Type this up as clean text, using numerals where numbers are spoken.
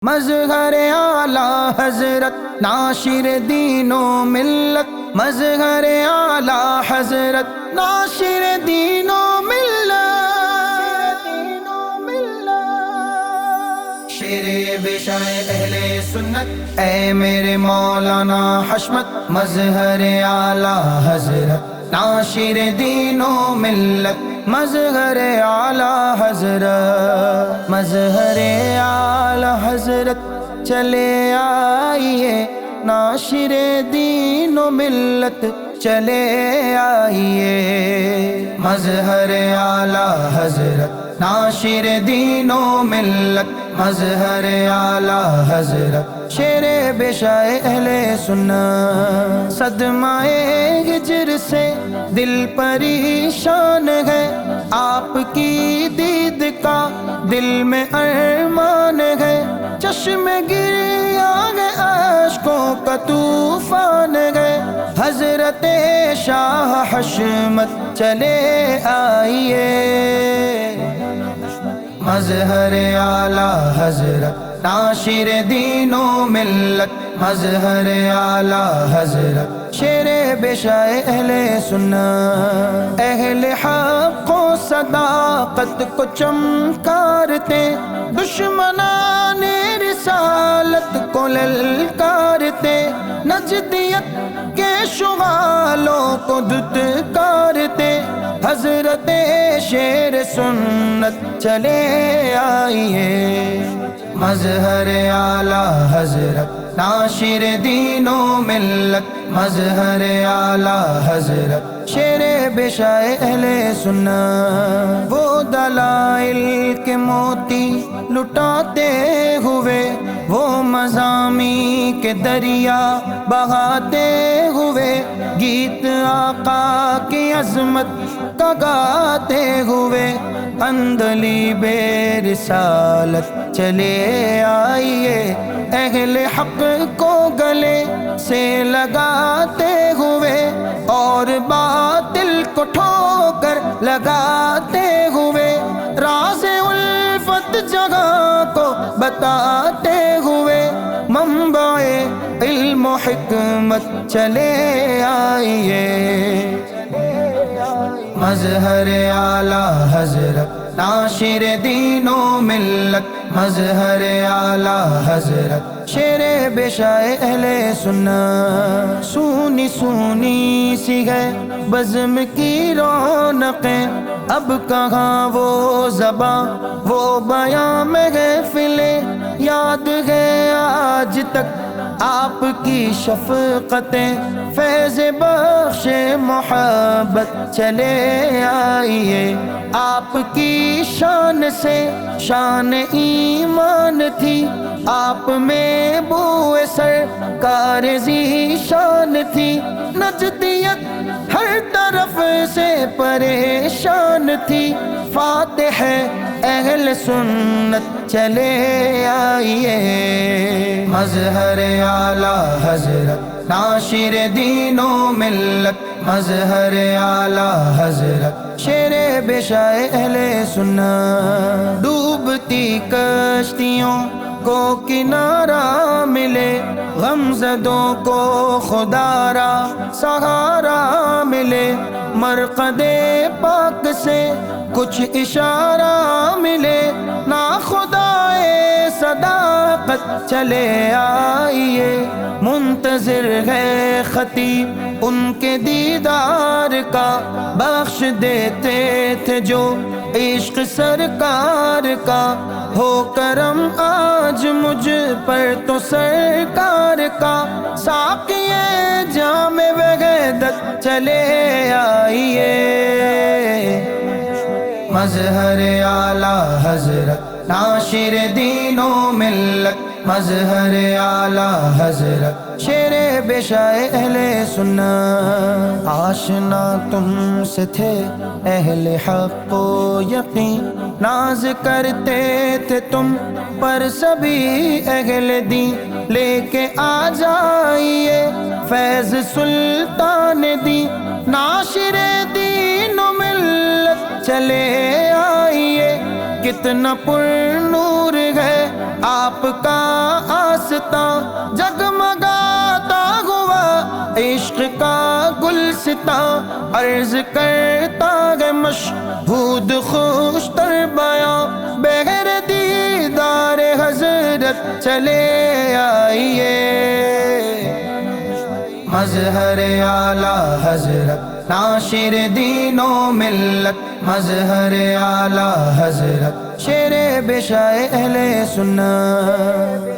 مظہر اعلیٰ حضرت ناشر دین و ملت، مظہر اعلیٰ حضرت ناشر دین و ملت، شیر بشاء اہل سنت اے میرے مولانا حشمت، مظہر اعلیٰ حضرت ناشر دین و ملت، مظہر اعلیٰ حضرت، مظہر اعلیٰ حضرت چلے آئیے، ناشر دین و ملت چلے آئیے، مظہر اعلیٰ حضرت ناشر دین و ملت، مظہر اعلیٰ حضرت شیر بشاء اہل سنت، صدمہ ہجر سے دل پریشان ہے، آپ کی دید کا دل میں ارمان ہے، چشم گریا ہے اشکوں کا طوفان ہے، حضرت شاہ حشمت چلے آئیے، مظہر اعلیٰ حضرت ناشر دین و ملت، مظہر اعلیٰ حضرت شیر بشاء اہل سنت، اہل حق و صداقت کو چمکارتے، دشمنان رسالت کو للکارتے، نجدیت کے شغالوں کو دھتکارتے، حضرت شیر سنت چلے آئیے، مظہر اعلیٰ حضرت ناشر دین و ملت، مظہر اعلیٰ حضرت شیر بشاء اہل سنت، وہ دلائل کے موتی لٹاتے ہوئے، وہ مضامی کے دریا بہاتے ہوئے، گیت آقا کی عظمت کا گاتے ہوئے، اندلی بے رسالت چلے آئیے، اہل حق کو گلے سے لگاتے ہوئے، اور باطل کو ٹھوکر لگاتے ہوئے، راز الفت جگہ کو بتاتے ہوئے، منبع علم و حکمت چلے آئیے، مظہر اعلیٰ حضرت ناشر دین و ملت، مظہر اعلیٰ حضرت شیر بشاء اہل سنت، سونی سونی سی ہے بزم کی رونقیں، اب کہاں وہ زباں وہ بیاں محفلیں، یاد ہے آج تک آپ کی شفقتیں، فیض بخش محبت چلے آئیے، آپ کی شان سے شان ایمان تھی، آپ میں بوئے سرکار ذی شان تھی، نجدیت ہر طرف سے پریشان تھی، فاتح اہل سنت چلے آئیے، مظہر اعلیٰ حضرت ناشر دین و ملت، مظہر اعلیٰ حضرت شیر بشاء اہل سنت، ڈوبتی کشتیوں کو کنارہ ملے، غمزدوں کو خدا را سہارا ملے، مرقد پاک سے کچھ اشارہ ملے، نا خدائے صداقت چلے آئیے، منتظر ہے خطیب ان کے دیدار کا، بخش دیتے تھے جو عشق سرکار کا، ہو کرم آج مجھ پر تو سرکار کا، ساقیے جام وحدت چلے آئیے، مظہر اعلیٰ حضرت ناشر دین و ملت، مظہر اعلیٰ حضرت شیر بشاء اہل سنت، آشنا تم سے تھے اہل حق و یقین، ناز کرتے تھے تم پر سبھی اہل دین، لے کے آ جائیے فیض سلطان دین، ناشر دین و ملت چلے آئیے، کتنا پر نور ہے آپ کا آستاں جگمگاتا ہوا، عشق کا گلستاں عرض کرتا ہے مشہود خوش تر بیاں، بغیر دیدار حضرت چلے آئیے، مظہر اعلیٰ حضرت ناشر دین و ملت، مظہر اعلیٰ حضرت شیر بشائے اہل سنت۔